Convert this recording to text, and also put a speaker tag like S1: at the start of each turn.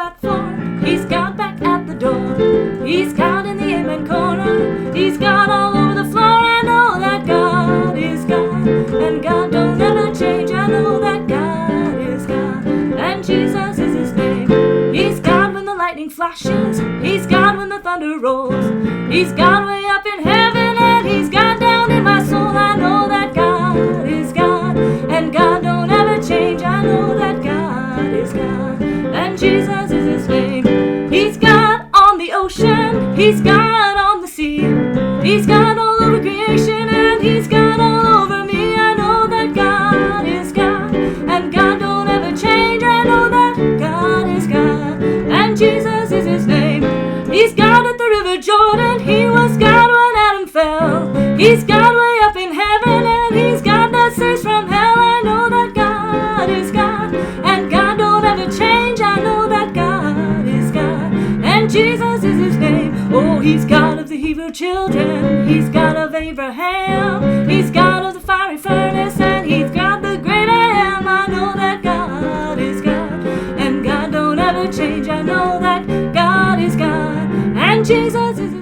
S1: platform. He's God back at the door. He's God in the amen corner. He's God all over the floor. I know that God is God, and God don't ever change. I know that God is God, and Jesus is his name. He's God when the lightning flashes. He's God when the thunder rolls. He's God way up in heaven, and he's God down in my soul. I know that God is God, and God don't ever change. I know that God is God, and Jesus is his name. He's God on the ocean. He's God on the sea. He's God all over creation, and he's God all over me. I know that God is God, and God don't ever change. I know that God is God, and Jesus is his name. He's God at the river Jordan. He was God when Adam fell. He's God way up in heaven, and he's God that saves from hell. I know that God is God, and God don't ever change. I know that God is God, and Jesus is his name. Oh, he's God of the Hebrew children. He's God of Abraham. He's God of the fiery furnace, and he's God the great I am. I know that God is God, and God don't ever change. I know that God is God, and Jesus is